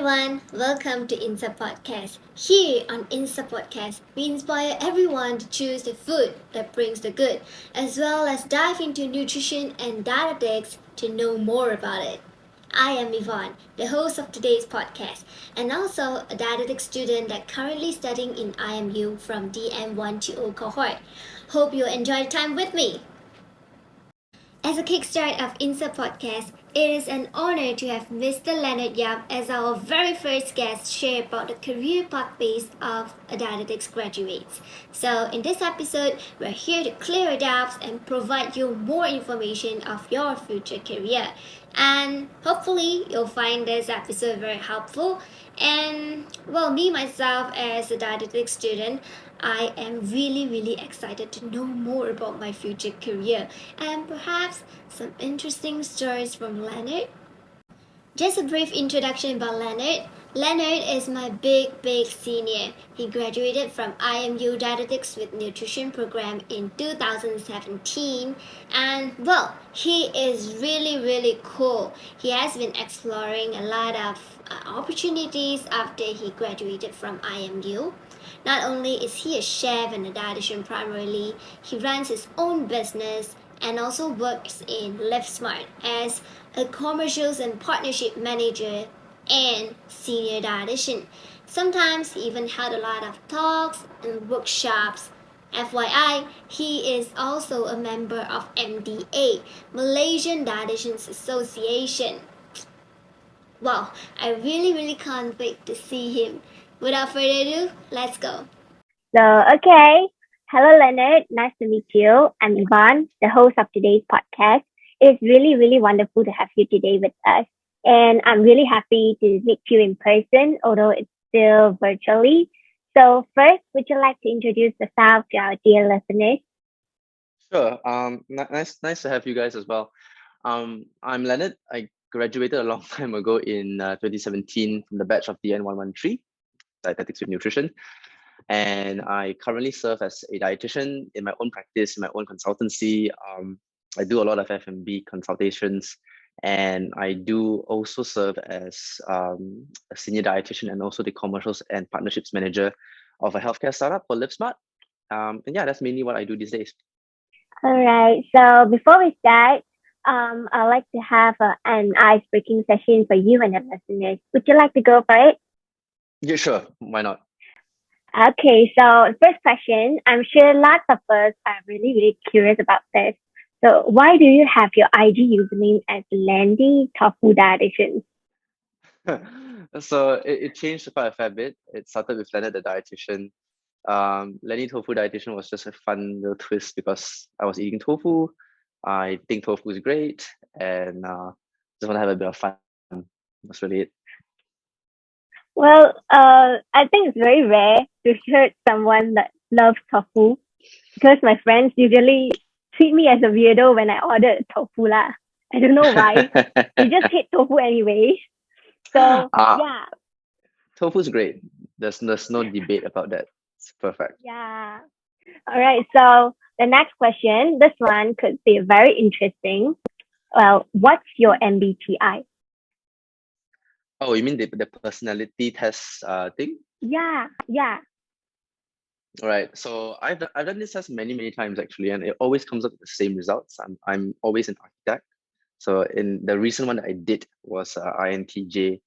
everyone, welcome to INDSA Podcast. Here on INDSA Podcast, we inspire everyone to choose the food that brings the good, as well as dive into nutrition and dietetics to know more about it. I am Evon, the host of today's podcast, and also a dietetics student that currently studying in IMU from DM120 cohort. Hope you enjoy the time with me. As a kickstart of INSA Podcast, it is an honor to have Mr. Leonard Yap as our very first guest share about the career pathways of dietetics graduates. So, in this episode, we're here to clear doubts and provide you more information of your future career. And hopefully, you'll find this episode very helpful. And well, me myself as a dietetics student, I am really excited to know more about my future career and perhaps some interesting stories from Leonard. Just a brief introduction about Leonard. Leonard is my big senior. He graduated from IMU Dietetics with Nutrition program in 2017, and well, he is really cool. He has been exploring a lot of opportunities after he graduated from IMU. Not only is he a chef and a dietitian primarily, he runs his own business and also works in LiveSmart as a commercials and partnership manager and senior dietitian. Sometimes he even held a lot of talks and workshops. FYI, he is also a member of MDA, Malaysian Dietitians Association. Wow, I really can't wait to see him. Without further ado, let's go. Okay. Hello, Leonard. Nice to meet you. I'm Evon, the host of today's podcast. It's really wonderful to have you today with us. And I'm really happy to meet you in person, although it's still virtually. So first, would you like to introduce yourself to our dear listeners? Sure. Nice to have you guys as well. I'm Leonard. I graduated a long time ago in 2017 from the batch of DN113, Dietetics with Nutrition. And I currently serve as a dietitian in my own practice, in my own consultancy. I do a lot of F&B consultations, and I do also serve as a senior dietitian and also the commercials and partnerships manager of a healthcare startup called LiveSmart. And yeah, that's mainly what I do these days. All right. So before we start, I'd like to have an icebreaking session for you and the listeners. Would you like to go for it? Yeah, sure. Why not? Okay, so first question, I'm sure lots of us are really curious about this. So why do you have your IG username as Landy Tofu Dietitian? So it changed quite a fair bit. It started with Leonard the dietitian. Lenny Tofu Dietitian was just a fun little twist because I was eating tofu. I think tofu is great, and just want to have a bit of fun. That's really it. Well, I think it's very rare to hear someone that loves tofu because my friends usually treat me as a weirdo when I order tofu lah. I don't know why. They just hate tofu anyway. So yeah. Tofu is great. There's no debate about that. It's perfect. Yeah. All right. So the next question, this one could be very interesting. Well, what's your MBTI? Oh, you mean the personality test thing? Yeah. All right. So I've done this test many times actually, and it always comes up with the same results. I'm always an architect. So in the recent one that I did was INTJ-T.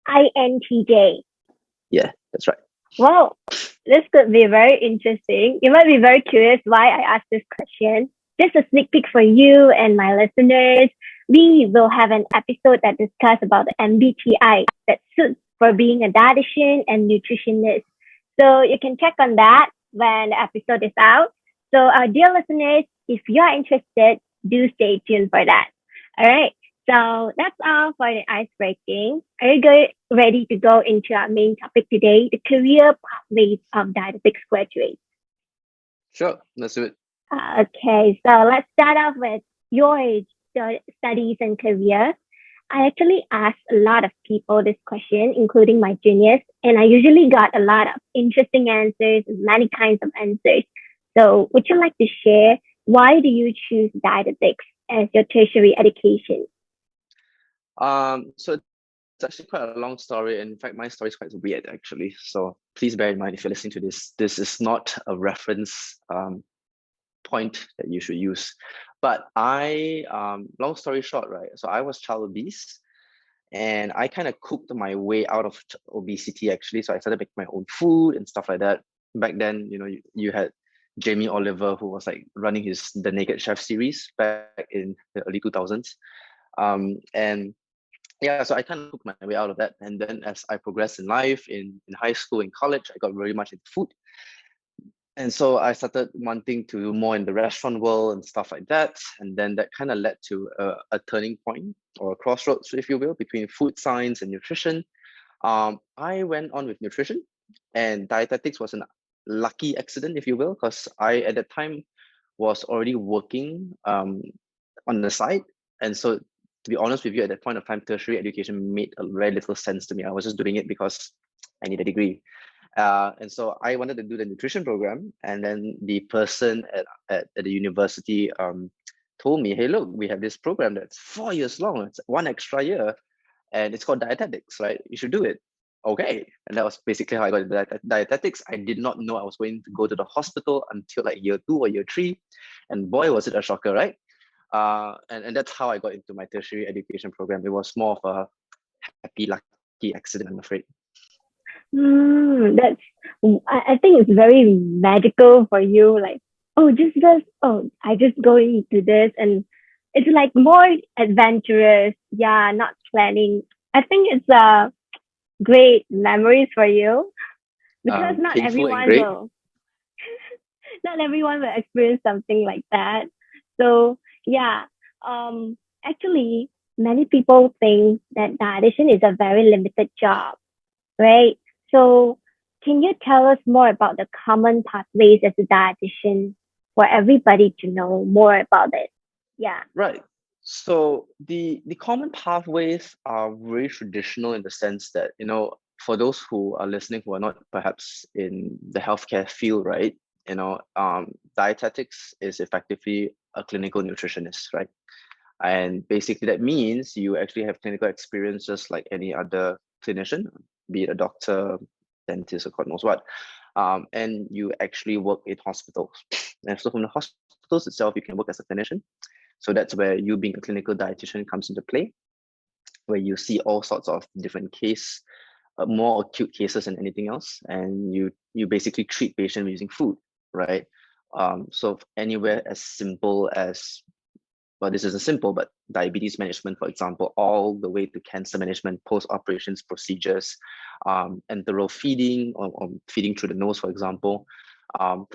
INTJ. Yeah, that's right. Wow, this could be very interesting. You might be very curious why I asked this question. Just a sneak peek for you and my listeners. We will have an episode that discusses about the MBTI that suits for being a dietitian and nutritionist. So you can check on that when the episode is out. So our dear listeners, if you are interested, do stay tuned for that. All right. So that's all for the ice breaking. Are you ready to go into our main topic today, the career pathways of dietetics graduates? Sure, let's do it. Okay, so let's start off with your studies and career. I actually asked a lot of people this question, including my juniors, and I usually got a lot of interesting answers, many kinds of answers. So would you like to share why do you choose dietetics as your tertiary education? So It's actually quite a long story. In fact, my story is quite weird, actually. So please bear in mind if you're listening to this, this is not a reference point that you should use. But long story short, right? So I was child obese, and I kind of cooked my way out of obesity, actually. So I started making my own food and stuff like that. Back then, you had Jamie Oliver, who was like running the Naked Chef series back in the early 2000s. And yeah, so I kind of took my way out of that. And then as I progressed in life, in high school, in college, I got very much into food. And so I started wanting to do more in the restaurant world and stuff like that. And then that kind of led to a turning point, or a crossroads, if you will, between food science and nutrition. I went on with nutrition, and dietetics was a lucky accident, if you will, because I, at that time, was already working on the side. And so, to be honest with you, at that point of time, tertiary education made very little sense to me. I was just doing it because I need a degree. And so I wanted to do the nutrition program, and then the person at the university told me, hey, look, we have this program that's 4 years long. It's one extra year, and it's called dietetics, right? You should do it. Okay. And that was basically how I got into dietetics. I did not know I was going to go to the hospital until like year 2 or year 3. And boy, was it a shocker, right? And that's how I got into my tertiary education program. It was more of a happy-lucky accident, I'm afraid. I think it's very magical for you. Like, I just go into this, and it's like more adventurous. Yeah, not planning. I think it's great memories for you, because not everyone will experience something like that. So yeah, actually, many people think that dietitian is a very limited job, right? So can you tell us more about the common pathways as a dietitian for everybody to know more about it? Yeah. Right. So the common pathways are very traditional in the sense that, for those who are listening who are not perhaps in the healthcare field, right? Dietetics is effectively a clinical nutritionist, right? And basically that means you actually have clinical experience just like any other clinician, be it a doctor, dentist, or God knows what. And you actually work in hospitals. And so from the hospitals itself, you can work as a clinician. So that's where you being a clinical dietitian comes into play, where you see all sorts of different more acute cases than anything else. And you basically treat patients using food, right? So anywhere as simple as, well, this isn't simple, but diabetes management, for example, all the way to cancer management, post-operations procedures, enteral feeding, or feeding through the nose, for example.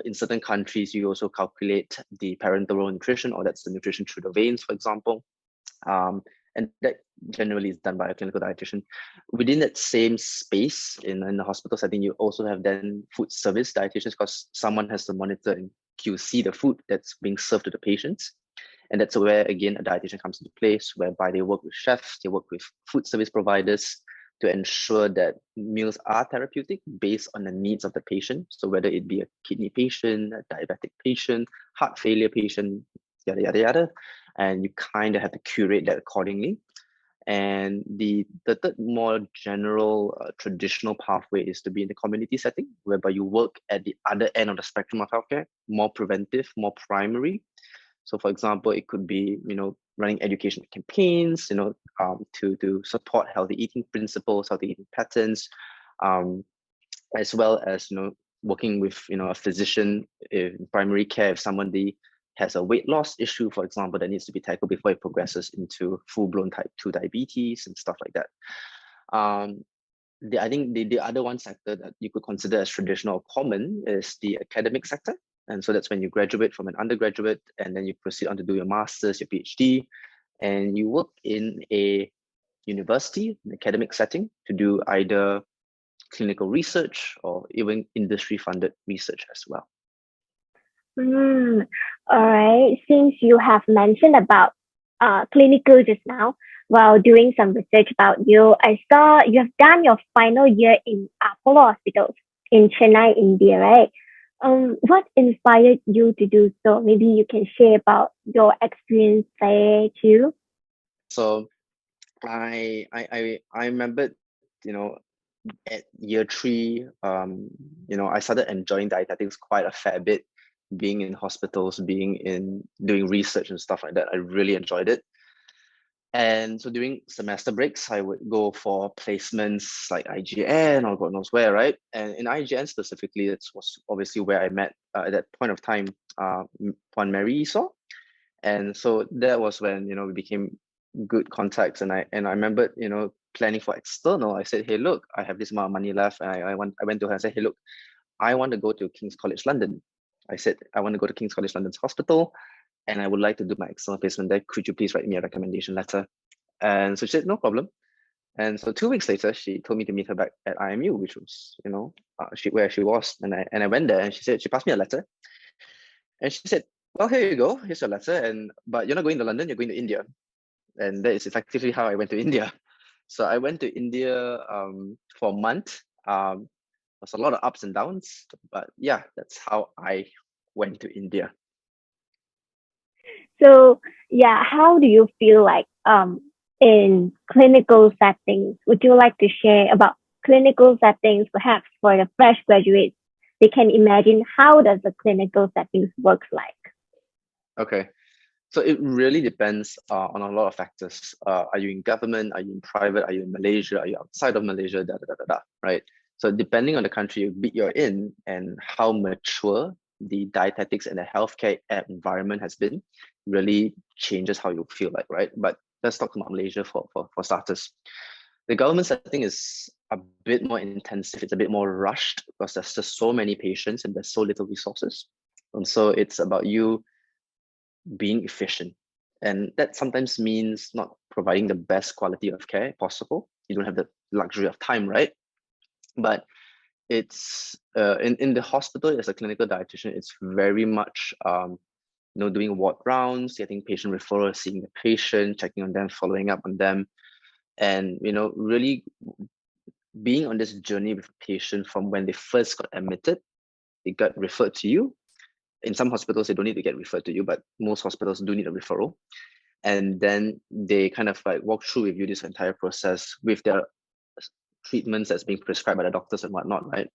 In certain countries, you also calculate the parenteral nutrition, or that's the nutrition through the veins, for example. And that generally is done by a clinical dietitian. Within that same space, in the hospital setting, you also have then food service dietitians, because someone has to monitor and QC the food that's being served to the patients. And that's where, again, a dietitian comes into place, whereby they work with chefs, they work with food service providers to ensure that meals are therapeutic based on the needs of the patient. So whether it be a kidney patient, a diabetic patient, heart failure patient, yada, yada, yada. And you kind of have to curate that accordingly. And the third more general traditional pathway is to be in the community setting, whereby you work at the other end of the spectrum of healthcare, more preventive, more primary. So for example, it could be, running education campaigns, to support healthy eating principles, healthy eating patterns, as well as, working with, a physician in primary care if somebody has a weight loss issue, for example, that needs to be tackled before it progresses into full-blown type 2 diabetes and stuff like that. I think the other one sector that you could consider as traditional or common is the academic sector. And so that's when you graduate from an undergraduate, and then you proceed on to do your master's, your PhD, and you work in a university, an academic setting, to do either clinical research or even industry-funded research as well. All right. Since you have mentioned about clinical just now, while doing some research about you, I saw you have done your final year in Apollo Hospitals in Chennai, India, right? What inspired you to do so? Maybe you can share about your experience there too. So I remembered, at year 3, I started enjoying dietetics quite a fair bit, being in hospitals, being in doing research and stuff like that. I really enjoyed it. And so during semester breaks, I would go for placements like IGN or God knows where, right? And in IGN specifically, it was obviously where I met at that point of time, Puan Mary Esau. And so that was when, we became good contacts. And I remembered, planning for external. I said, hey, look, I have this amount of money left. And I went to her and said, hey, look, I want to go to King's College London. I said, I want to go to King's College London's hospital, and I would like to do my external placement there. Could you please write me a recommendation letter? And so she said, no problem. And so 2 weeks later, she told me to meet her back at IMU, which was, where she was. And I went there, and she passed me a letter. And she said, well, here you go. Here's your letter. But you're not going to London, you're going to India. And that is effectively how I went to India. So I went to India for a month. There's a lot of ups and downs, but yeah, that's how I went to India. So yeah, how do you feel like in clinical settings? Would you like to share about clinical settings, perhaps for the fresh graduates? They can imagine how does the clinical settings works like. Okay, so it really depends on a lot of factors. Are you in government? Are you in private? Are you in Malaysia? Are you outside of Malaysia? Right? So depending on the country you're in and how mature the dietetics and the healthcare environment has been, really changes how you feel like, right? But let's talk about Malaysia for starters. The government setting is a bit more intensive. It's a bit more rushed because there's just so many patients and there's so little resources. And so it's about you being efficient. And that sometimes means not providing the best quality of care possible. You don't have the luxury of time, right? But it's in the hospital as a clinical dietitian, it's very much doing ward rounds, getting patient referrals, seeing the patient, checking on them, following up on them, and really being on this journey with a patient from when they first got admitted, they got referred to you. In some hospitals, they don't need to get referred to you, but most hospitals do need a referral. And then they kind of like walk through with you this entire process with their treatments that's being prescribed by the doctors and whatnot, right?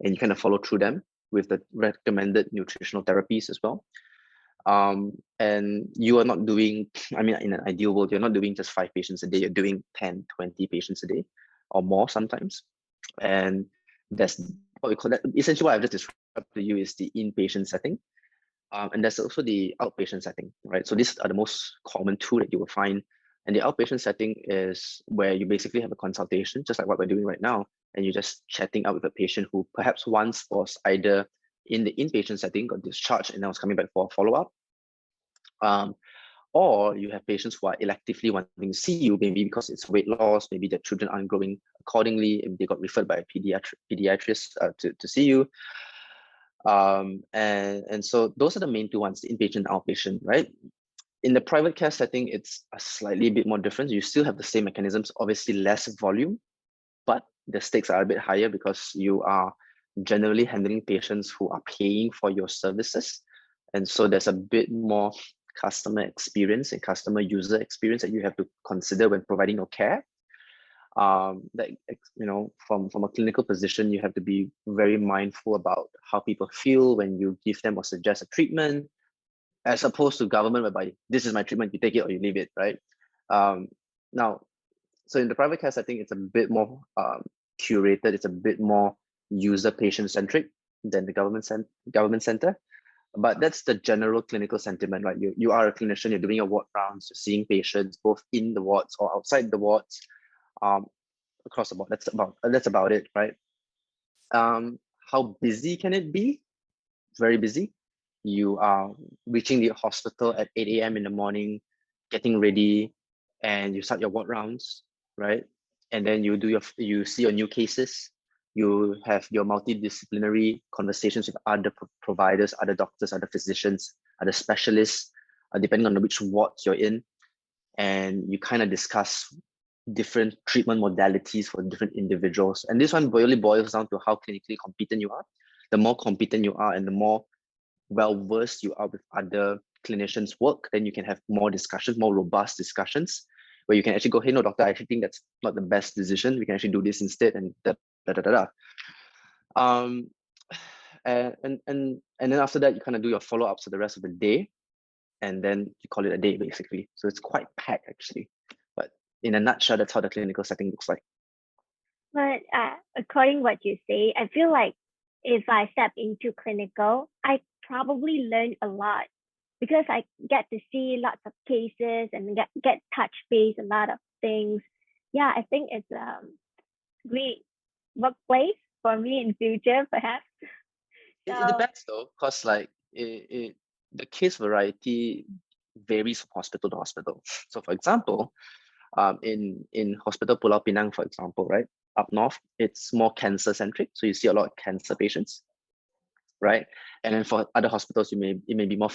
And you kind of follow through them with the recommended nutritional therapies as well. And you are not doing, in an ideal world, you're not doing just 5 patients a day, you're doing 10, 20 patients a day or more sometimes. And that's what we call that. Essentially, what I've just described to you is the inpatient setting. And there's also the outpatient setting, right? So these are the most common two that you will find. And the outpatient setting is where you basically have a consultation, just like what we're doing right now, and you're just chatting out with a patient who perhaps once was either in the inpatient setting, got discharged, and now is coming back for a follow-up. Or you have patients who are electively wanting to see you, maybe because it's weight loss, maybe their children aren't growing accordingly, and they got referred by a pediatrician to see you. And so those are the main two ones, the inpatient and outpatient, right? In the private care setting, it's a slightly bit more different. You still have the same mechanisms, obviously less volume, but the stakes are a bit higher because you are generally handling patients who are paying for your services. And so there's a bit more customer experience and customer user experience that you have to consider when providing your care. From a clinical position, you have to be very mindful about how people feel when you give them or suggest a treatment, as opposed to government, whereby this is my treatment, you take it or you leave it, right? Now, so in the private care setting, it's a bit more curated, it's a bit more user patient centric than the government center. But that's the general clinical sentiment, right? You are a clinician, you're doing your ward rounds, you're seeing patients both in the wards or outside the wards, across the board. That's about it, right? How busy can it be? Very busy. You are reaching the hospital at 8 a.m. in the morning, getting ready, and you start your ward rounds, right? And then you see your new cases. You have your multidisciplinary conversations with other providers, other doctors, other physicians, other specialists, depending on which wards you're in. And you kind of discuss different treatment modalities for different individuals. And this one really boils down to how clinically competent you are. The more competent you are and the more well-versed you are with other clinicians' work, then you can have more discussions, more robust discussions. where you can actually go, hey, no, doctor, I actually think that's not the best decision. We can actually do this instead, and da da da da da. And then after that, you kind of do your follow-ups for the rest of the day, and then you call it a day, basically. So it's quite packed, actually. But in a nutshell, that's how the clinical setting looks like. But according to what you say, I feel like if I step into clinical, I probably learn a lot because I get to see lots of cases and get touch base a lot of things. Yeah, I think it's great workplace for me in future, perhaps. It depends though, because like the case variety varies from hospital to hospital. So for example, in Hospital Pulau Pinang, for example, right, up north, it's more cancer centric. So you see a lot of cancer patients, right? And then for other hospitals, it may be more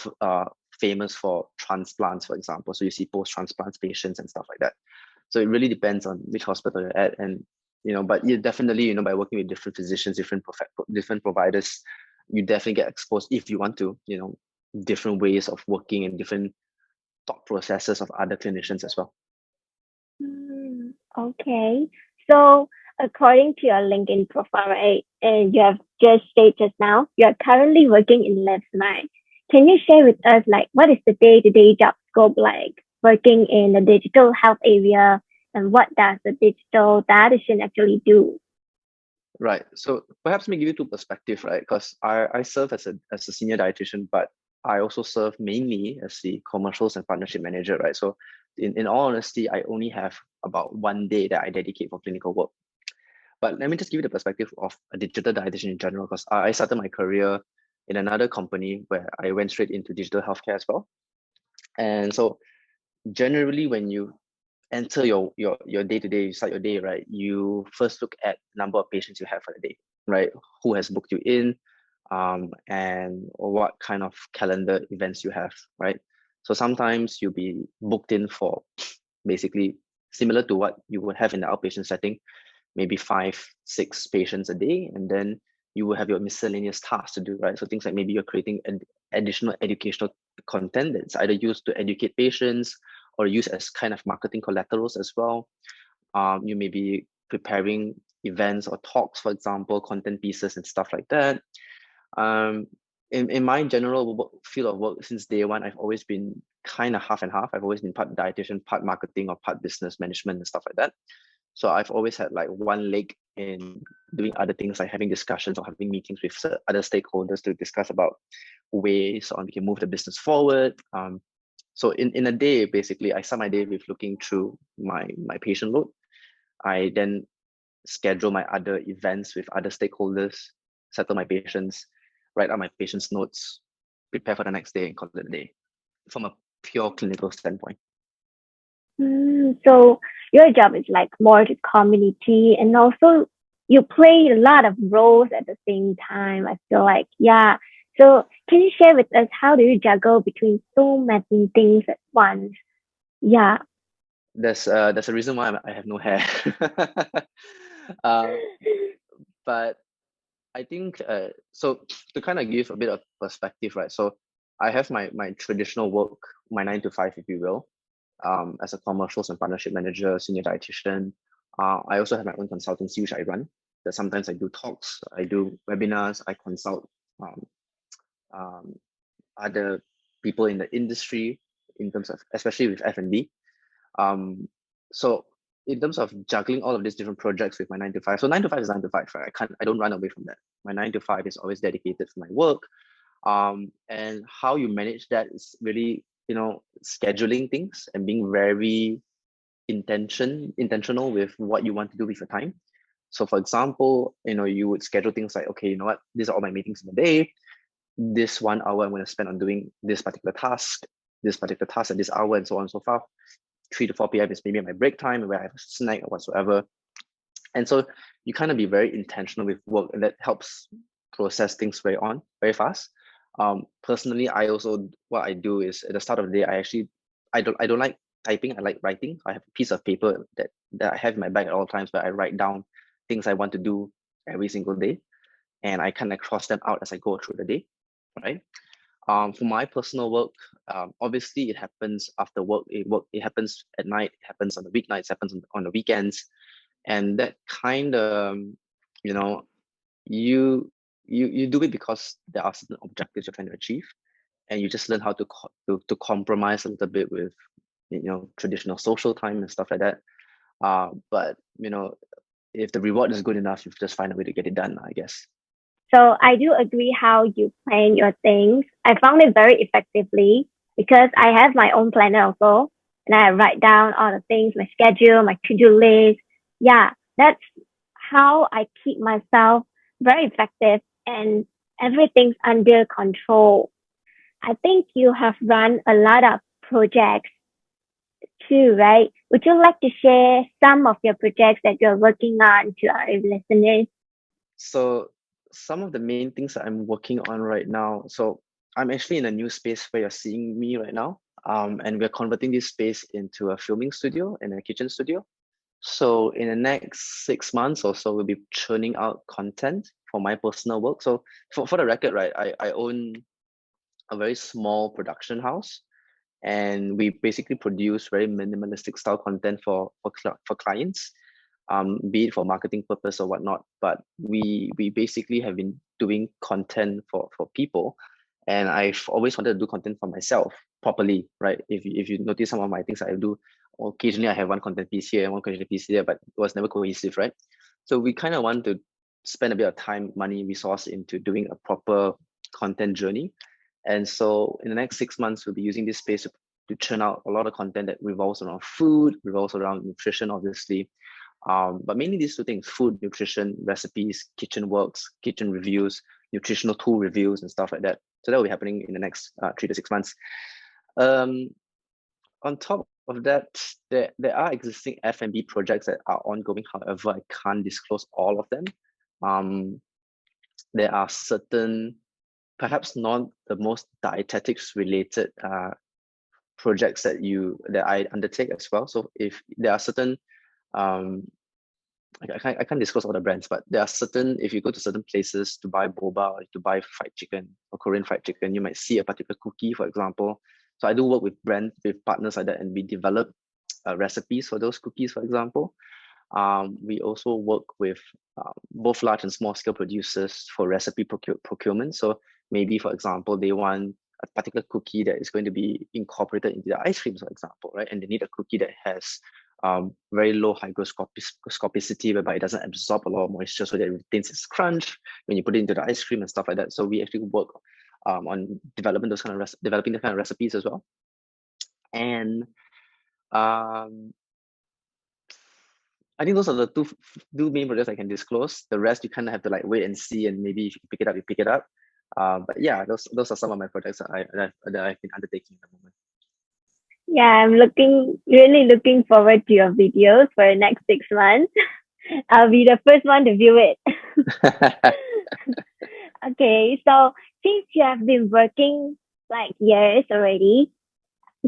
famous for transplants, for example. So you see post-transplant patients and stuff like that. So it really depends on which hospital you're at, and but you definitely, by working with different physicians, different providers, you definitely get exposed, if you want to, different ways of working and different thought processes of other clinicians as well. Okay. So according to your LinkedIn profile, right, and you have just stated just now, you're currently working in LiveSmart. Can you share with us, like, what is the day-to-day job scope like working in the digital health area, and what does the digital dietitian actually do? Right. So perhaps let me give you two perspectives, right? Because I serve as a senior dietitian, but I also serve mainly as the commercials and partnership manager, right? So in all honesty, I only have about one day that I dedicate for clinical work. But let me just give you the perspective of a digital dietitian in general, because I started my career in another company where I went straight into digital healthcare as well. And so generally, when you enter your day-to-day, you start your day, right, you first look at number of patients you have for the day, right? Who has booked you in, and what kind of calendar events you have, right? So sometimes you'll be booked in for basically similar to what you would have in the outpatient setting, maybe 5-6 patients a day, and then you will have your miscellaneous tasks to do, right? So things like maybe you're creating additional educational content that's either used to educate patients or used as kind of marketing collaterals as well. You may be preparing events or talks, for example, content pieces and stuff like that. In my general field of work since day one, I've always been kind of half and half. I've always been part dietitian, part marketing, or part business management and stuff like that. So I've always had like one leg in doing other things, like having discussions or having meetings with other stakeholders to discuss about ways on we can move the business forward. So in a day, basically, I start my day with looking through my patient load. I then schedule my other events with other stakeholders, settle my patients, write out my patients' notes, prepare for the next day, and call it a day from a pure clinical standpoint. So your job is like more to community, and also you play a lot of roles at the same time. I feel like, yeah. So can you share with us how do you juggle between so many things at once? Yeah. There's a reason why I have no hair. But I think so to kind of give a bit of perspective, right? So I have my traditional work, my 9 to 5, if you will, as a commercials and partnership manager, senior dietitian. I also have my own consultancy which I run. That sometimes I do talks, I do webinars, I consult other people in the industry in terms of, especially with F&B. So in terms of juggling all of these different projects with my 9 to 5, so 9 to 5 is 9 to 5, right? I don't run away from that. My 9 to 5 is always dedicated to my work. And how you manage that is really, scheduling things and being very intentional with what you want to do with your time. So for example, you would schedule things like, okay, you know what, these are all my meetings in the day. This 1 hour I'm going to spend on doing this particular task at this hour, and so on and so forth. 3 to 4 p.m. is maybe my break time where I have a snack or whatsoever. And so you kind of be very intentional with work, and that helps process things very fast. Personally, what I do is at the start of the day, I don't like typing. I like writing. I have a piece of paper that I have in my bag at all times where I write down things I want to do every single day, and I kind of cross them out as I go through the day, right? For my personal work, obviously it happens after work. It happens at night. It happens on the weeknights. Happens on the weekends, and that kind of, you know, you do it because there are certain objectives you're trying to achieve, and you just learn how to compromise a little bit with, traditional social time and stuff like that. But if the reward is good enough, you just find a way to get it done, I guess. So I do agree how you plan your things. I found it very effectively because I have my own planner also, and I write down all the things, my schedule, my to-do list. Yeah, that's how I keep myself very effective and everything's under control. I think you have run a lot of projects too, right? Would you like to share some of your projects that you're working on to our listeners? So some of the main things that I'm working on right now. So I'm actually in a new space where you're seeing me right now. And we're converting this space into a filming studio and a kitchen studio. So in the next 6 months or so, we'll be churning out content for my personal work. So for the record, right, I own a very small production house, and we basically produce very minimalistic style content for clients, be it for marketing purpose or whatnot. But we basically have been doing content for people, and I've always wanted to do content for myself properly, right? If you notice some of my things that I do, occasionally I have one content piece here and one content piece there, but it was never cohesive, right? So we kind of want to spend a bit of time, money, resource into doing a proper content journey. And so in the next 6 months, we'll be using this space to churn out a lot of content that revolves around food, revolves around nutrition, obviously. But mainly these two things: food, nutrition, recipes, kitchen works, kitchen reviews, nutritional tool reviews, and stuff like that. So that will be happening in the next 3 to 6 months. On top of that, there are existing F&B projects that are ongoing. However, I can't disclose all of them. There are certain, perhaps not the most dietetics related projects that I undertake as well. So if there are certain, I can't disclose all the brands, but there are certain, if you go to certain places to buy boba or to buy fried chicken or Korean fried chicken, you might see a particular cookie, for example. So I do work with partners like that, and we develop recipes for those cookies, for example. We also work with both large and small scale producers for recipe procurement. So maybe, for example, they want a particular cookie that is going to be incorporated into the ice cream, for example, right? And they need a cookie that has very low hygroscopicity, whereby it doesn't absorb a lot of moisture, so that it retains its crunch when you put it into the ice cream and stuff like that. So we actually work on developing those kind of recipes as well. And I think those are the two main projects I can disclose. The rest you kind of have to like wait and see, and maybe if you pick it up, you pick it up. But yeah, those are some of my projects that I've been undertaking at the moment. Yeah, I'm really looking forward to your videos for the next 6 months. I'll be the first one to view it. Okay, so since you have been working like years already,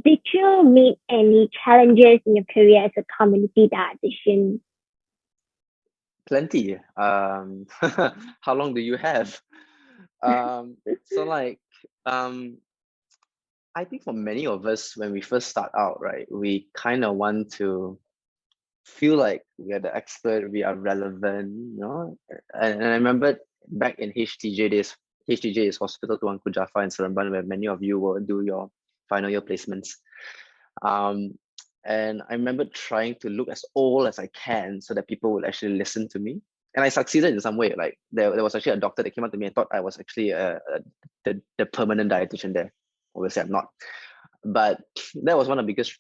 did you meet any challenges in your career as a community dietitian? Plenty. How long do you have? So like, I think for many of us, when we first start out, right, we kind of want to feel like we are the expert, we are relevant, you know. And I remember back in HTJ days, HTJ is Hospital Tuanku Jaffa in Seremban, where many of you will do your final year placements. And I remember trying to look as old as I can so that people would actually listen to me. And I succeeded in some way. Like there was actually a doctor that came up to me and thought I was actually the permanent dietitian there. Obviously, I'm not. But that was one of the biggest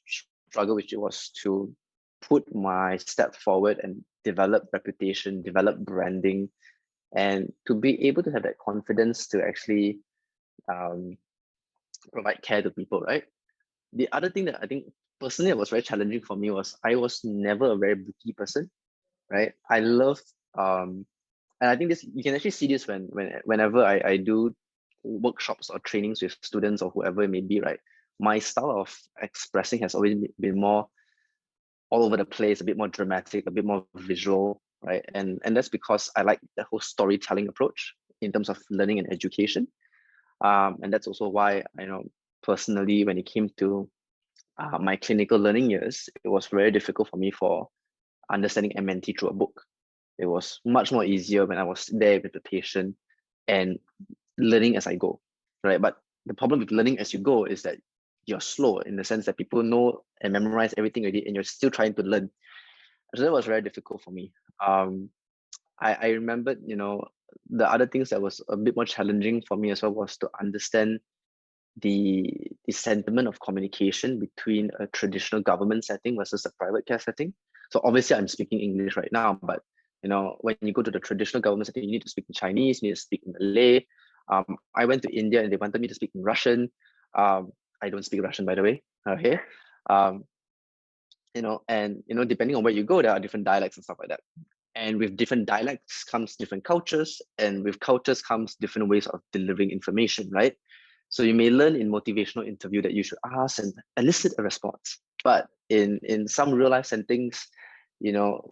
struggle, which it was to put my step forward and develop reputation, develop branding, and to be able to have that confidence to actually provide care to people, right? The other thing that I think personally it was very challenging for me was I was never a very booky person, right? I loved and I think this you can actually see this whenever I do workshops or trainings with students or whoever it may be, right? My style of expressing has always been more all over the place, a bit more dramatic, a bit more visual, right? And that's because I like the whole storytelling approach in terms of learning and education. And that's also why, personally, when it came to my clinical learning years, it was very difficult for me for understanding MNT through a book. It was much more easier when I was there with the patient and learning as I go, right? But the problem with learning as you go is that you're slow in the sense that people know and memorize everything already, and you're still trying to learn. So that was very difficult for me. I remembered, the other things that was a bit more challenging for me as well was to understand the sentiment of communication between a traditional government setting versus a private care setting. So obviously I'm speaking English right now, but when you go to the traditional government setting, you need to speak in Chinese, you need to speak in Malay. I went to India and they wanted me to speak in Russian. I don't speak Russian, by the way. Okay. Um, depending on where you go, there are different dialects and stuff like that. And with different dialects comes different cultures, and with cultures comes different ways of delivering information, right? So you may learn in motivational interview that you should ask and elicit a response. But in some real life settings,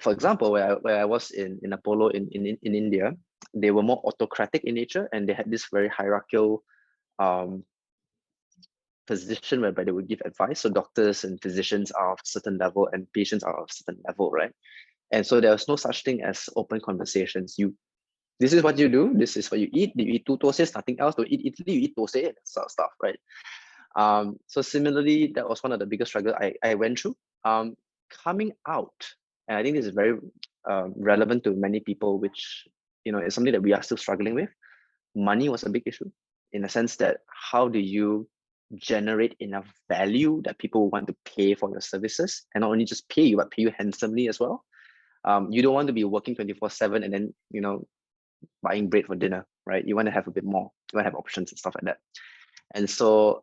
for example, where I was in Apollo in India, they were more autocratic in nature, and they had this very hierarchical position whereby they would give advice. So doctors and physicians are of a certain level and patients are of a certain level, right? And so there's no such thing as open conversations. This is what you do, this is what you eat. You eat two doses, nothing else. Don't eat Italy, you eat dose, that sort of stuff, right? So similarly, that was one of the biggest struggles I went through. Coming out, and I think this is very relevant to many people, which is something that we are still struggling with. Money was a big issue, in the sense that how do you generate enough value that people want to pay for your services, and not only just pay you, but pay you handsomely as well. You don't want to be working 24/7 and then buying bread for dinner, right? You want to have a bit more, you want to have options and stuff like that. And so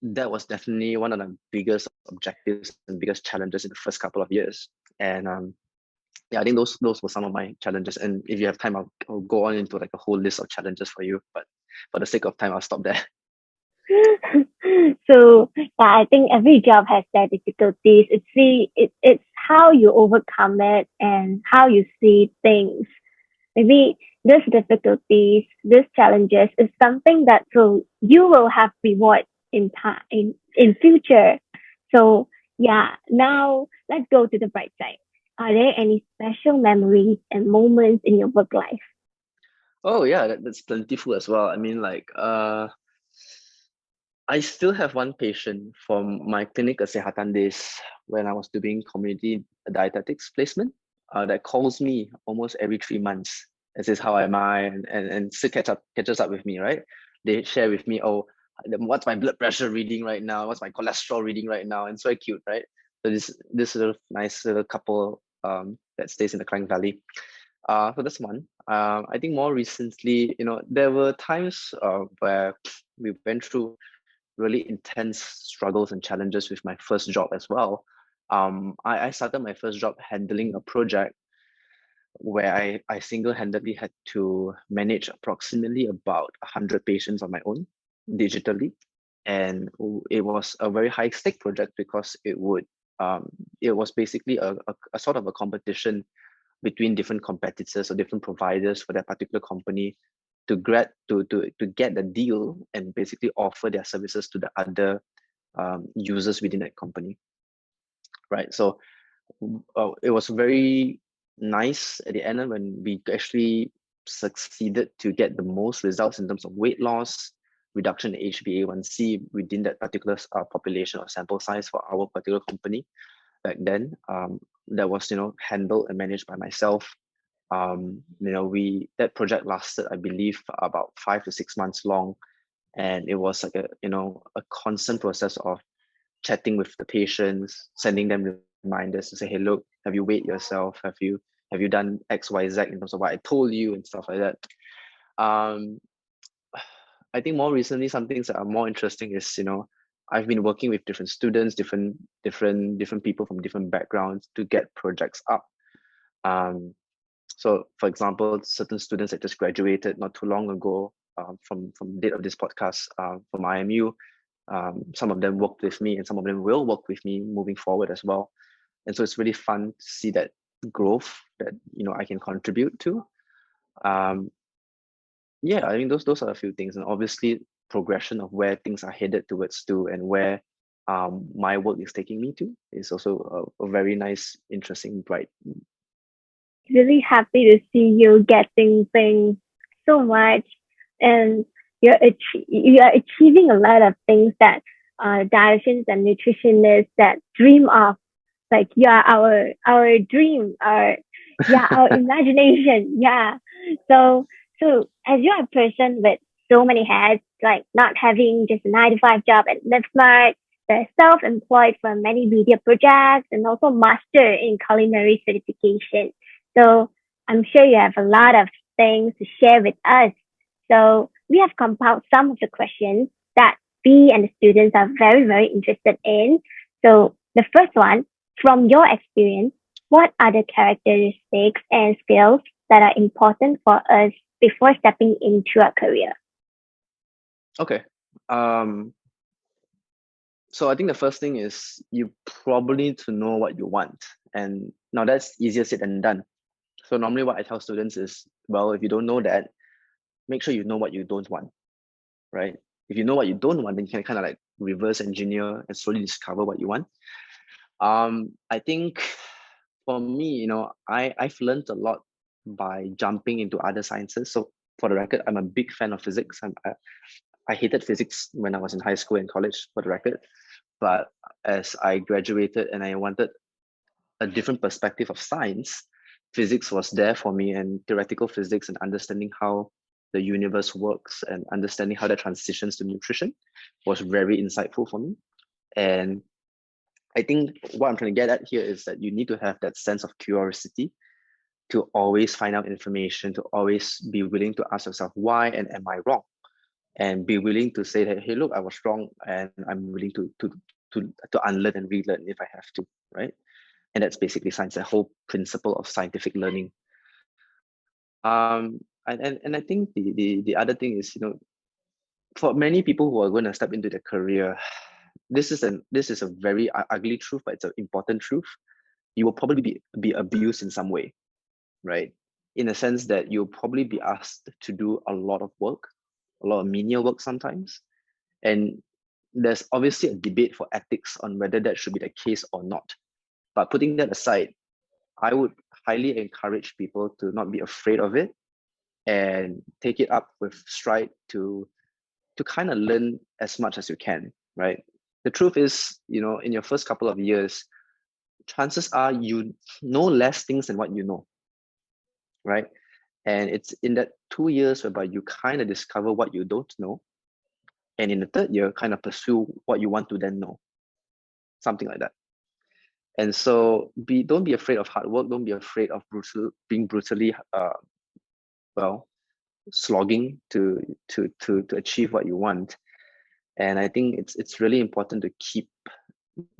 that was definitely one of the biggest objectives and biggest challenges in the first couple of years. And I think those were some of my challenges. And if you have time, I'll go on into like a whole list of challenges for you, but for the sake of time, I'll stop there. So yeah, I think every job has their difficulties. It's how you overcome it and how you see things. Maybe these difficulties, these challenges is something that you will have reward in time in future. So yeah, now let's go to the bright side. Are there any special memories and moments in your work life? Oh yeah, that's plentiful as well. I mean, I still have one patient from my clinic kesehatan days when I was doing community dietetics placement that calls me almost every 3 months and says, how am I? And still catches up with me, right? They share with me, oh, what's my blood pressure reading right now? What's my cholesterol reading right now? And so cute, right? So this little nice little couple that stays in the Klang Valley. So that's one. I think more recently, there were times where we went through really intense struggles and challenges with my first job as well. I started my first job handling a project where I single-handedly had to manage approximately about 100 patients on my own digitally. And it was a very high-stake project because it was basically a sort of a competition between different competitors or different providers for that particular company to get the deal and basically offer their services to the other users within that company, right? So it was very nice at the end when we actually succeeded to get the most results in terms of weight loss, reduction in HbA1c within that particular population or sample size for our particular company back then. That was handled and managed by myself. That project lasted, I believe, about 5 to 6 months long, and it was like a constant process of chatting with the patients, sending them reminders to say, hey, look, have you weighed yourself? Have you done XYZ in terms of what I told you and stuff like that? I think more recently, some things that are more interesting is I've been working with different students, different people from different backgrounds to get projects up. So, for example, certain students that just graduated not too long ago from the date of this podcast from IMU, some of them worked with me and some of them will work with me moving forward as well. And so it's really fun to see that growth that I can contribute to. Yeah, I think those are a few things, and obviously progression of where things are headed towards to, and where my work is taking me to, is also a very nice, interesting, bright. Really happy to see you getting things so much, and you are achieving a lot of things that dietitians and nutritionists that dream of. Like, yeah, our dream, our imagination. Yeah. So as you're a person with so many hats, like not having just a 9 to 5 job at LiveSmart, the self-employed for many media projects, and also master in culinary certification. So I'm sure you have a lot of things to share with us. So we have compiled some of the questions that we and the students are very, very interested in. So the first one, from your experience, what are the characteristics and skills that are important for us before stepping into a career? Okay. So I think the first thing is you probably need to know what you want. And now that's easier said than done. So normally what I tell students is, well, if you don't know that, make sure you know what you don't want, right? If you know what you don't want, then you can kind of like reverse engineer and slowly discover what you want. I think for me, I've learned a lot by jumping into other sciences. So for the record, I'm a big fan of physics. I hated physics when I was in high school and college, for the record. But as I graduated and I wanted a different perspective of science, physics was there for me, and theoretical physics and understanding how the universe works and understanding how that transitions to nutrition was very insightful for me. And I think what I'm trying to get at here is that you need to have that sense of curiosity to always find out information, to always be willing to ask yourself, why and am I wrong? And be willing to say that, hey, look, I was wrong, and I'm willing to unlearn and relearn if I have to, right? And that's basically science, the whole principle of scientific learning. And I think the other thing is, for many people who are going to step into their career, this is a very ugly truth, but it's an important truth. You will probably be abused in some way, right? In a sense that you'll probably be asked to do a lot of work, a lot of menial work sometimes. And there's obviously a debate for ethics on whether that should be the case or not. But putting that aside, I would highly encourage people to not be afraid of it and take it up with stride to kind of learn as much as you can, right? The truth is, in your first couple of years, chances are you know less things than what you know, right? And it's in that 2 years whereby you kind of discover what you don't know. And in the third year, kind of pursue what you want to then know. Something like that. And so don't be afraid of hard work. Don't be afraid of being brutally slogging to achieve what you want. And I think it's really important to keep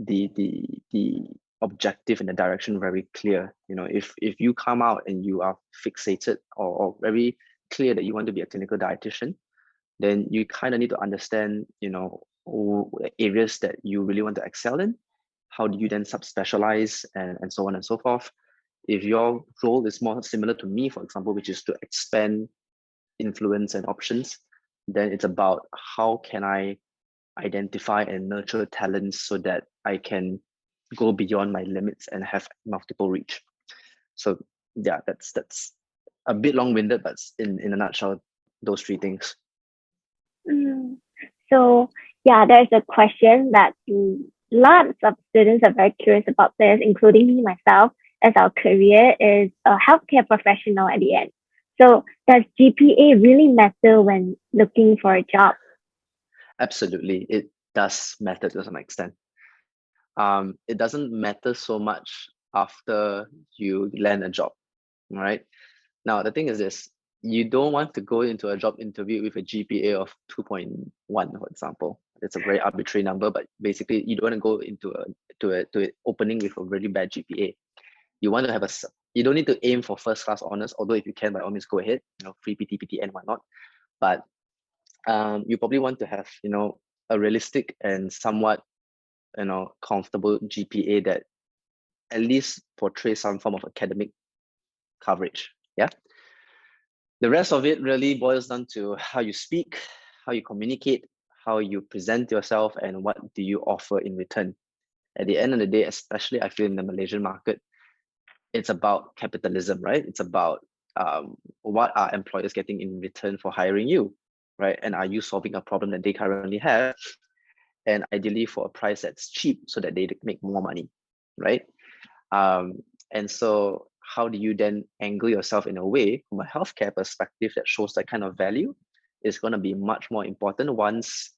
the objective and the direction very clear. If you come out and you are fixated or very clear that you want to be a clinical dietitian, then you kind of need to understand, areas that you really want to excel in. How do you then subspecialize and so on and so forth? If your role is more similar to me, for example, which is to expand influence and options, then it's about how can I identify and nurture talents so that I can go beyond my limits and have multiple reach. So yeah, that's a bit long-winded, but in a nutshell, those three things. So yeah, there's a question that lots of students are very curious about this, including me myself, as our career is a healthcare professional at the end. So does GPA really matter when looking for a job? Absolutely, it does matter to some extent. It doesn't matter so much after you land a job, right? Now, the thing is this, you don't want to go into a job interview with a GPA of 2.1, for example. It's a very arbitrary number, but basically you don't want to go into an opening with a really bad GPA. You want to have you don't need to aim for first class honors, although if you can, by all means, go ahead, free PT and whatnot. But you probably want to have, a realistic and somewhat, comfortable GPA that at least portrays some form of academic coverage. Yeah. The rest of it really boils down to how you speak, how you communicate, how you present yourself, and what do you offer in return. At the end of the day, especially I feel in the Malaysian market, it's about capitalism, right? It's about what are employers getting in return for hiring you, right? And are you solving a problem that they currently have, and ideally for a price that's cheap so that they make more money, right? And so how do you then angle yourself in a way from a healthcare perspective that shows that kind of value is going to be much more important once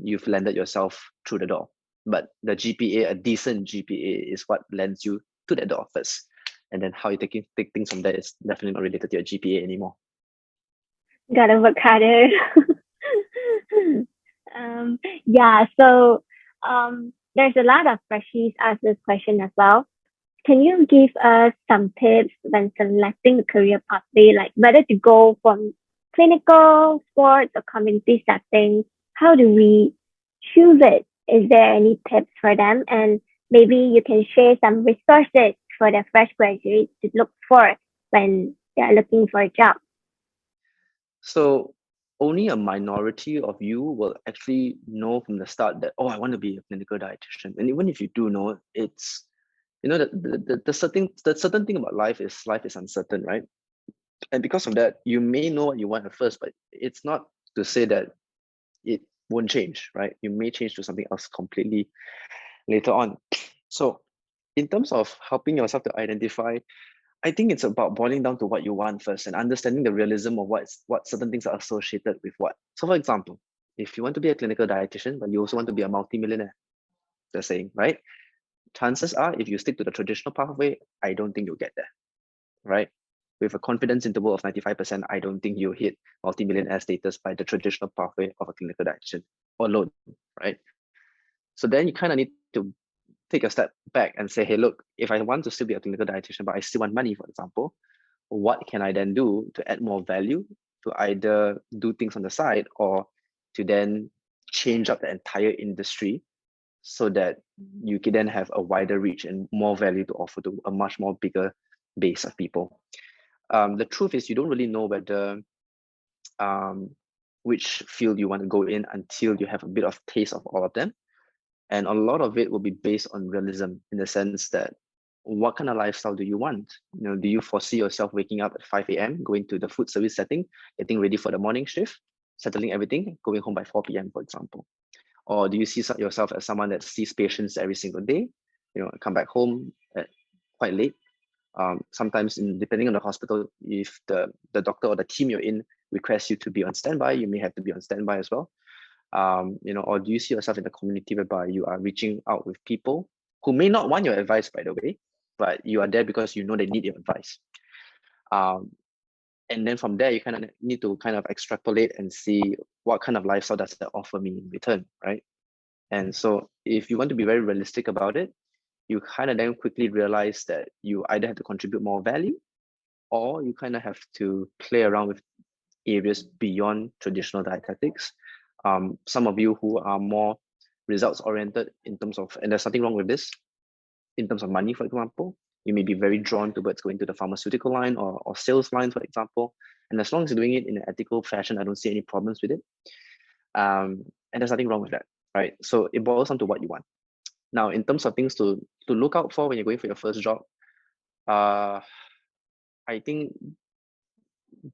you've landed yourself through the door. But the GPA, a decent GPA, is what lands you to that door first. And then how you take things from there is definitely not related to your GPA anymore. Gotta work harder. Yeah, so there's a lot of freshies ask this question as well. Can you give us some tips when selecting the career pathway, like whether to go from clinical, sports, or community settings? How do we choose it? Is there any tips for them? And maybe you can share some resources for the fresh graduates to look for when they're looking for a job. So only a minority of you will actually know from the start that, oh, I want to be a clinical dietitian. And even if you do know, it's, you know, the certain thing about life is uncertain, right? And because of that, you may know what you want at first, but it's not to say that it won't change, right? You may change to something else completely later on. So in terms of helping yourself to identify, I think it's about boiling down to what you want first and understanding the realism of what certain things are associated with what. So for example, if you want to be a clinical dietitian, but you also want to be a multimillionaire, they're saying, right? Chances are, if you stick to the traditional pathway, I don't think you'll get there, right? With a confidence interval of 95%, I don't think you'll hit multi-millionaire status by the traditional pathway of a clinical dietitian alone, right? So then you kind of need to take a step back and say, hey, look, if I want to still be a clinical dietitian, but I still want money, for example, what can I then do to add more value, to either do things on the side or to then change up the entire industry so that you can then have a wider reach and more value to offer to a much more bigger base of people. The truth is you don't really know whether which field you want to go in until you have a bit of taste of all of them. And a lot of it will be based on realism in the sense that what kind of lifestyle do you want? You know, do you foresee yourself waking up at 5 a.m., going to the food service setting, getting ready for the morning shift, settling everything, going home by 4 p.m., for example? Or do you see yourself as someone that sees patients every single day, you know, come back home at quite late? Sometimes, depending on the hospital, if the doctor or the team you're in requests you to be on standby, you may have to be on standby as well. You know, or do you see yourself in a community whereby you are reaching out with people who may not want your advice, by the way, but you are there because you know they need your advice. And then from there, you kind of need to kind of extrapolate and see what kind of lifestyle does that offer me in return, right? And so if you want to be very realistic about it, you kind of then quickly realize that you either have to contribute more value or you kind of have to play around with areas beyond traditional dietetics. Some of you who are more results oriented in terms of, and there's nothing wrong with this, in terms of money, for example, you may be very drawn towards going to the pharmaceutical line or sales line, for example. And as long as you're doing it in an ethical fashion, I don't see any problems with it. And there's nothing wrong with that, right? So it boils down to what you want. Now, in terms of things to look out for when you're going for your first job, I think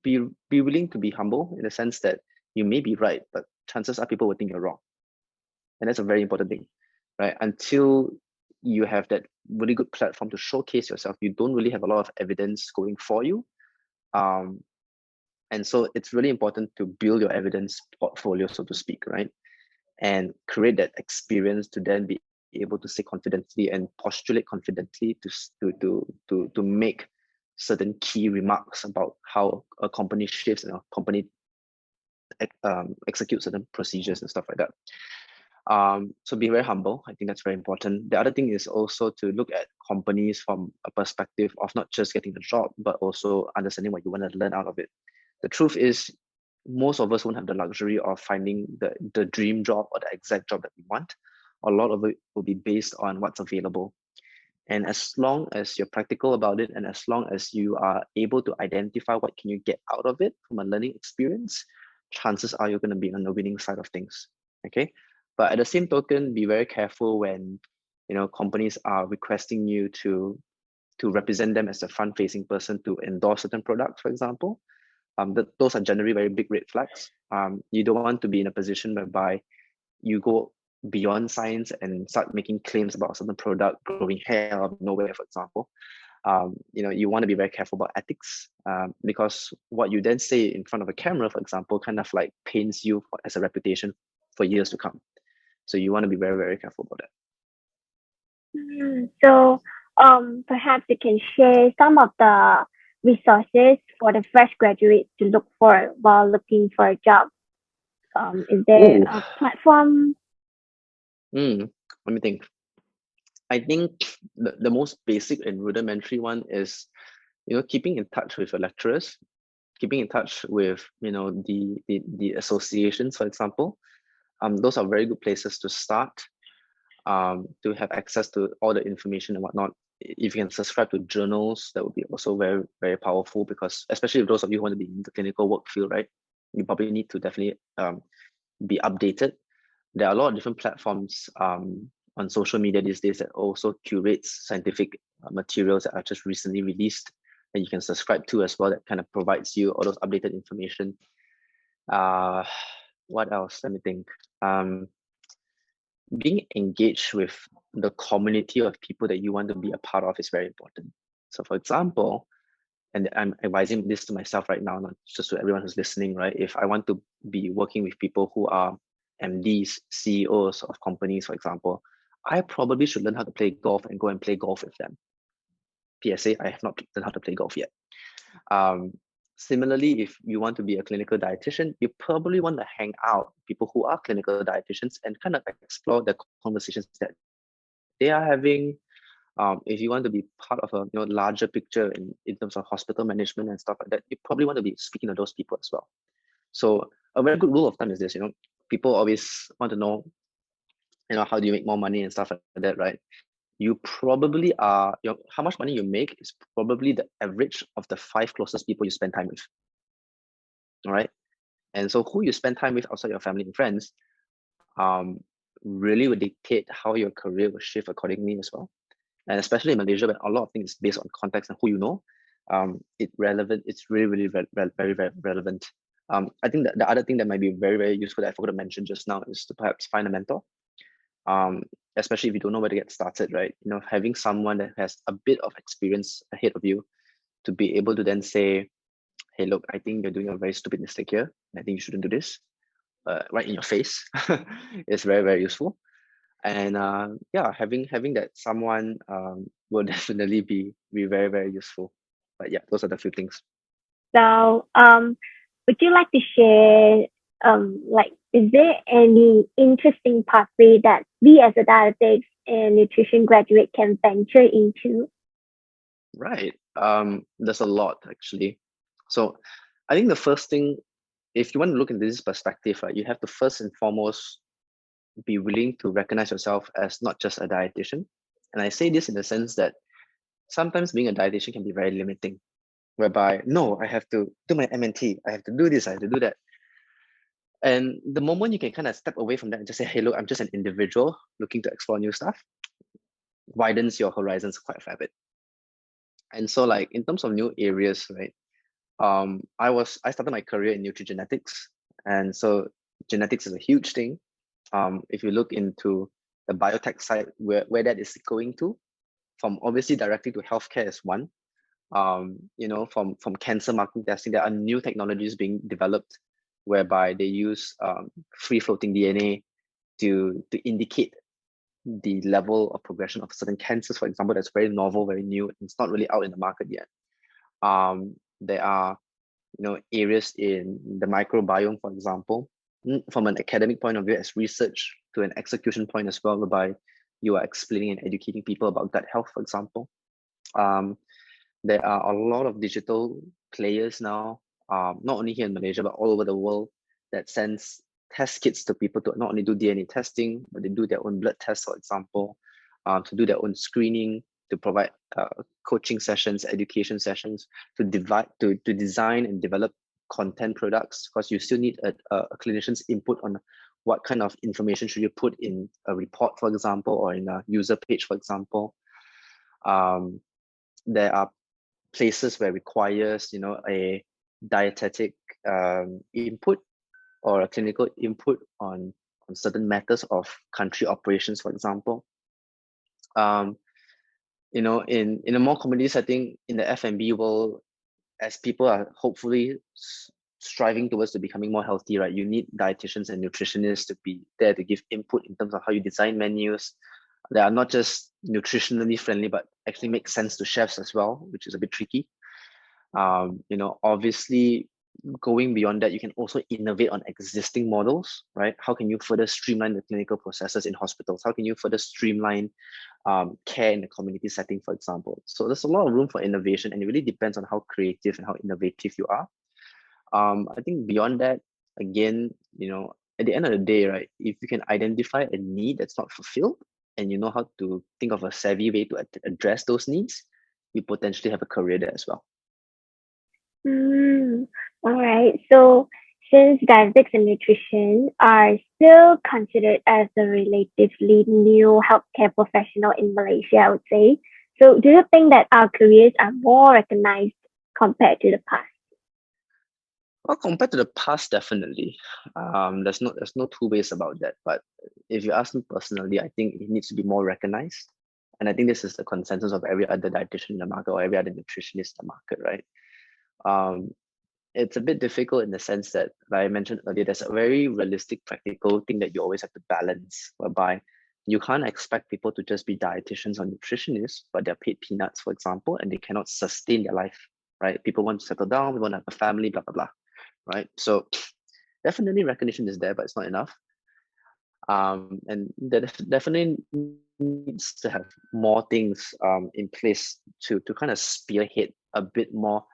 be willing to be humble in the sense that you may be right, but chances are people will think you're wrong. And that's a very important thing, right? Until you have that really good platform to showcase yourself, you don't really have a lot of evidence going for you. And so it's really important to build your evidence portfolio, so to speak, right? And create that experience to then be able to say confidently and postulate confidently to make certain key remarks about how a company shifts and a company executes certain procedures and stuff like that. So be very humble. I think that's very important. The other thing is also to look at companies from a perspective of not just getting the job, but also understanding what you want to learn out of it. The truth is, most of us won't have the luxury of finding the dream job or the exact job that we want. A lot of it will be based on what's available. And as long as you're practical about it, and as long as you are able to identify what can you get out of it from a learning experience, chances are you're going to be on the winning side of things. Okay, but at the same token, be very careful when companies are requesting you to represent them as a front-facing person to endorse certain products, for example. Those are generally very big red flags. You don't want to be in a position whereby you go beyond science and start making claims about a certain product growing hair out of nowhere, for example. You want to be very careful about ethics, because what you then say in front of a camera, for example, kind of like paints you as a reputation for years to come. So you want to be very, very careful about that. So, perhaps you can share some of the resources for the fresh graduates to look for while looking for a job. Is there a platform? Let me think. I think the most basic and rudimentary one is, keeping in touch with your lecturers, keeping in touch with, the associations, for example. Those are very good places to start, to have access to all the information and whatnot. If you can subscribe to journals, that would be also very, very powerful, because especially if those of you who want to be in the clinical work field, right, you probably need to definitely be updated. There are a lot of different platforms on social media these days that also curates scientific materials that are just recently released, and you can subscribe to as well, that kind of provides you all those updated information. What else? Let me think. Being engaged with the community of people that you want to be a part of is very important. So for example, and I'm advising this to myself right now, not just to everyone who's listening, right? If I want to be working with people who are MDs, CEOs of companies, for example, I probably should learn how to play golf and go and play golf with them. PSA, I have not learned how to play golf yet. Similarly, if you want to be a clinical dietitian, you probably want to hang out with people who are clinical dietitians and kind of explore the conversations that they are having. If you want to be part of a larger picture in terms of hospital management and stuff like that, you probably want to be speaking to those people as well. So a very good rule of thumb is this, people always want to know, how do you make more money and stuff like that, right? You probably are, how much money you make is probably the average of the 5 closest people you spend time with. All right. And so who you spend time with outside your family and friends really will dictate how your career will shift accordingly as well. And especially in Malaysia, where a lot of things is based on context and who you know, it's really, really very, very relevant. I think that the other thing that might be very, very useful that I forgot to mention just now is to perhaps find a mentor. Especially if you don't know where to get started, right? Having someone that has a bit of experience ahead of you to be able to then say, hey, look, I think you're doing a very stupid mistake here. I think you shouldn't do this, right in your face, is very, very useful. And having that someone will definitely be very, very useful. But yeah, those are the few things. So, would you like to share, is there any interesting pathway that we as a dietetics and nutrition graduate can venture into? Right. There's a lot actually. So I think the first thing, if you want to look into this perspective, right, you have to first and foremost be willing to recognize yourself as not just a dietitian. And I say this in the sense that sometimes being a dietitian can be very limiting, whereby, no, I have to do my MNT, I have to do this, I have to do that. And the moment you can kind of step away from that and just say, hey, look, I'm just an individual looking to explore new stuff, widens your horizons quite a fair bit. And so like in terms of new areas, right, I started my career in nutrigenetics. And so genetics is a huge thing. If you look into the biotech side, where that is going to, from obviously directly to healthcare is one. From cancer marking testing, there are new technologies being developed whereby they use free floating DNA to indicate the level of progression of certain cancers, for example. That's very novel, very new. It's not really out in the market yet. There are areas in the microbiome, for example, from an academic point of view, as research to an execution point as well, whereby you are explaining and educating people about gut health, for example. There are a lot of digital players now, not only here in Malaysia, but all over the world, that sends test kits to people to not only do DNA testing, but they do their own blood tests, for example, to do their own screening, to provide coaching sessions, education sessions, to design and develop content products, because you still need a clinician's input on what kind of information should you put in a report, for example, or in a user page, for example. There are places where it requires, a dietetic input or a clinical input on certain matters of country operations, for example. In a more community setting in the F&B world, as people are hopefully striving towards to becoming more healthy, right? You need dietitians and nutritionists to be there to give input in terms of how you design menus that are not just nutritionally friendly, but actually make sense to chefs as well, which is a bit tricky. Obviously, going beyond that, you can also innovate on existing models, right? How can you further streamline the clinical processes in hospitals? How can you further streamline care in the community setting, for example? So there's a lot of room for innovation, and it really depends on how creative and how innovative you are. I think beyond that, again, at the end of the day, right, if you can identify a need that's not fulfilled and you know how to think of a savvy way to address those needs, you potentially have a career there as well. All right. So since dietetics and nutrition are still considered as a relatively new healthcare professional in Malaysia, I would say. So do you think that our careers are more recognized compared to the past? Well, compared to the past, definitely. There's no two ways about that. But if you ask me personally, I think it needs to be more recognized. And I think this is the consensus of every other dietitian in the market or every other nutritionist in the market, right? It's a bit difficult in the sense that, like I mentioned earlier, there's a very realistic, practical thing that you always have to balance, whereby you can't expect people to just be dietitians or nutritionists, but they're paid peanuts, for example, and they cannot sustain their life, right? People want to settle down, we want to have a family, blah, blah, blah, right? So definitely recognition is there, but it's not enough. And there definitely needs to have more things in place to kind of spearhead a bit more,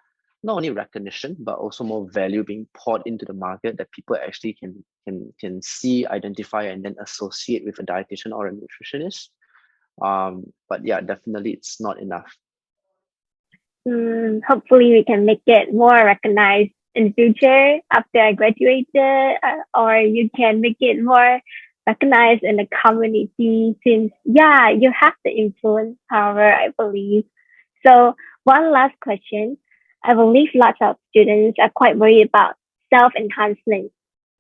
not only recognition, but also more value being poured into the market that people actually can see, identify, and then associate with a dietitian or a nutritionist. But yeah, definitely it's not enough. Hopefully we can make it more recognized in the future after I graduated, or you can make it more recognized in the community since, yeah, you have the influence power, I believe. So one last question. I believe lots of students are quite worried about self-enhancement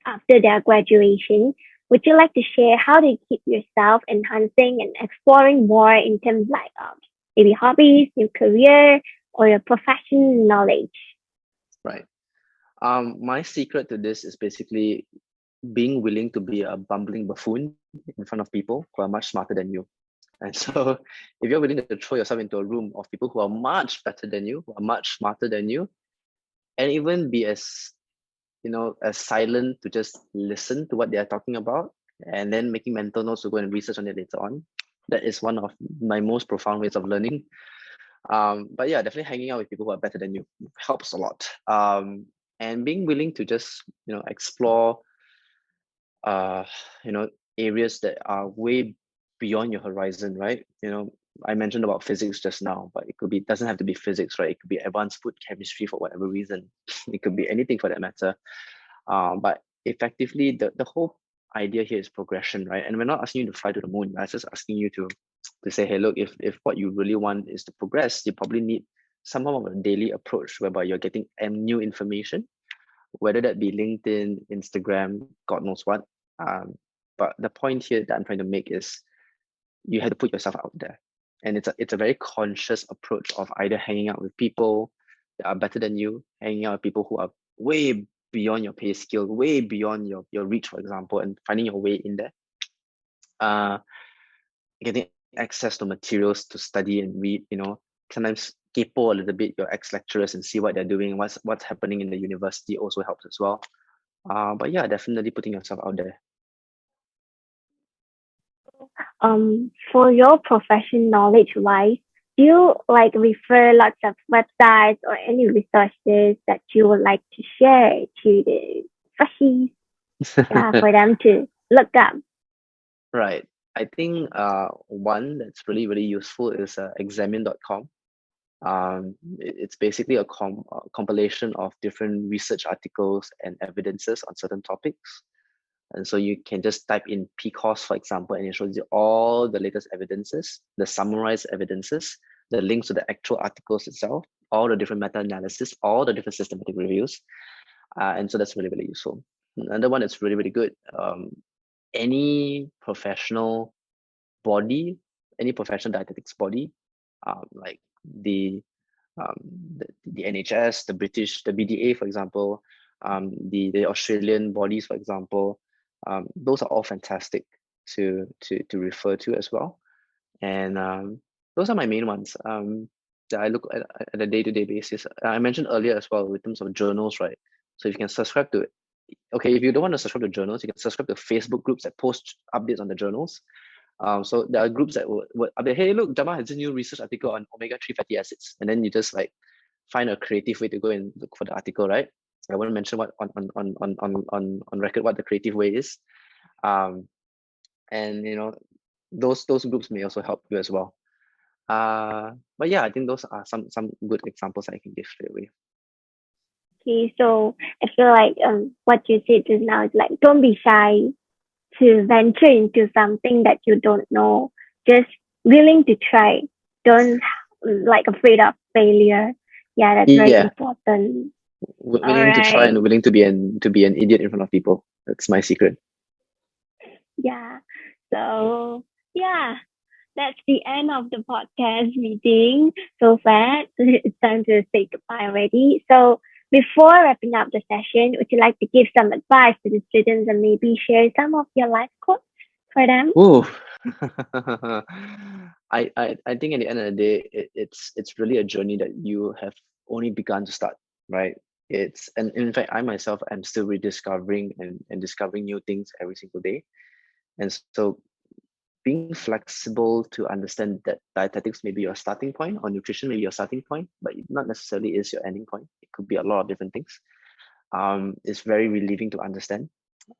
after their graduation. Would you like to share how do you keep yourself enhancing and exploring more in terms like maybe hobbies, your career, or your professional knowledge? Right. My secret to this is basically being willing to be a bumbling buffoon in front of people who are much smarter than you. And so if you're willing to throw yourself into a room of people who are much better than you, who are much smarter than you, and even be as silent to just listen to what they are talking about, and then making mental notes to go and research on it later on, that is one of my most profound ways of learning. But yeah, definitely hanging out with people who are better than you helps a lot. And being willing to just explore areas that are way beyond your horizon, right? I mentioned about physics just now, but it doesn't have to be physics, right? It could be advanced food chemistry for whatever reason. It could be anything for that matter. But effectively, the whole idea here is progression, right? And we're not asking you to fly to the moon. We're just asking you to say, hey, look, if what you really want is to progress, you probably need some form of a daily approach whereby you're getting new information, whether that be LinkedIn, Instagram, God knows what. But the point here that I'm trying to make is you have to put yourself out there. And it's a very conscious approach of either hanging out with people that are better than you, hanging out with people who are way beyond your pay scale, way beyond your reach, for example, and finding your way in there. Getting access to materials to study and read, sometimes capo a little bit your ex-lecturers and see what they're doing, what's happening in the university also helps as well. But yeah, definitely putting yourself out there. For your profession knowledge wise, do you refer lots of websites or any resources that you would like to share to the freshies for them to look up? Right. I think one that's really, really useful is examine.com. It's basically a compilation of different research articles and evidences on certain topics. And so you can just type in PCOS, for example, and it shows you all the latest evidences, the summarized evidences, the links to the actual articles itself, all the different meta-analysis, all the different systematic reviews. And so that's really, really useful. Another one that's really, really good. Any professional body, any professional dietetics body, like the NHS, the British, the BDA, for example, the Australian bodies, for example, those are all fantastic to refer to as well. And those are my main ones that I look at a day-to-day basis. I mentioned earlier as well in terms of journals, right? So if you can subscribe to it. Okay, if you don't want to subscribe to journals, you can subscribe to Facebook groups that post updates on the journals. So there are groups that would update, hey, look, Jama has a new research article on omega-3 fatty acids. And then you just like find a creative way to go and look for the article, right? I won't mention what on record what the creative way is. And you know, those groups may also help you as well. But yeah, I think those are some good examples I can give straight away. Okay, so I feel like what you said just now is like, don't be shy to venture into something that you don't know. Just willing to try. Don't like afraid of failure. Yeah, that's very important. Willing to try and willing to be an idiot in front of people. That's my secret. Yeah. So yeah, that's the end of the podcast meeting. So sad. It's time to say goodbye already. So before wrapping up the session, would you like to give some advice to the students and maybe share some of your life quotes for them? Ooh. I think at the end of the day, it's really a journey that you have only begun to start, right? And in fact, I myself am still rediscovering and discovering new things every single day. And so being flexible to understand that dietetics may be your starting point or nutrition may be your starting point, but it not necessarily is your ending point. It could be a lot of different things. It's very relieving to understand.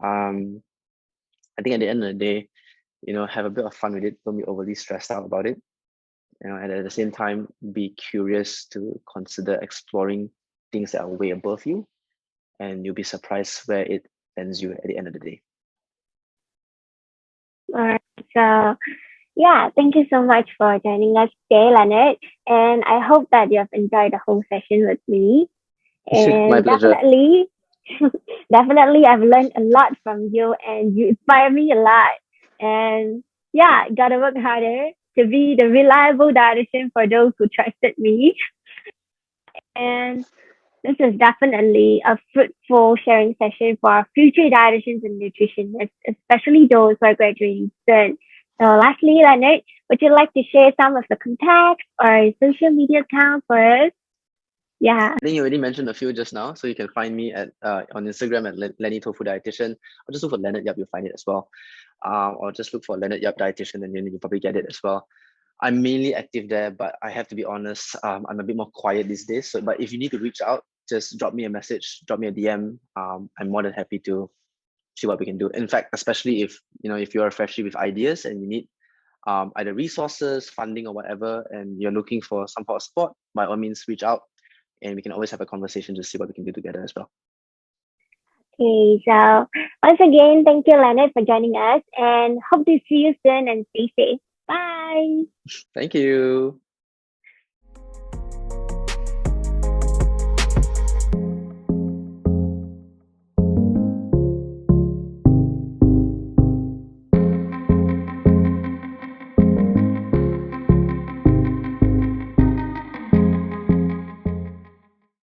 I think at the end of the day, you know, have a bit of fun with it. Don't be overly stressed out about it. You know, and at the same time, be curious to consider exploring things that are way above you, and you'll be surprised where it ends you at the end of the day. All right. So yeah, thank you so much for joining us today, Leonard. And I hope that you have enjoyed the whole session with me. And My pleasure. definitely I've learned a lot from you and you inspire me a lot. And yeah, gotta work harder to be the reliable dietitian for those who trusted me. And this is definitely a fruitful sharing session for our future dietitians and nutritionists, especially those who are graduating soon. So lastly, Leonard, would you like to share some of the contacts or social media accounts for us? Yeah. I think you already mentioned a few just now, so you can find me at on Instagram at Lenny Tofu Dietitian, or just look for Leonard Yap, you'll find it as well. Or just look for Leonard Yap Dietitian, and then you'll probably get it as well. I'm mainly active there, but I have to be honest, I'm a bit more quiet these days. So, but if you need to reach out, just drop me a message, drop me a DM. I'm more than happy to see what we can do. In fact, especially if you're a freshie with ideas and you need either resources, funding, or whatever, and you're looking for some sort of support, by all means, reach out, and we can always have a conversation to see what we can do together as well. Okay, so once again, thank you, Leonard, for joining us, and hope to see you soon and stay safe. Bye. Thank you.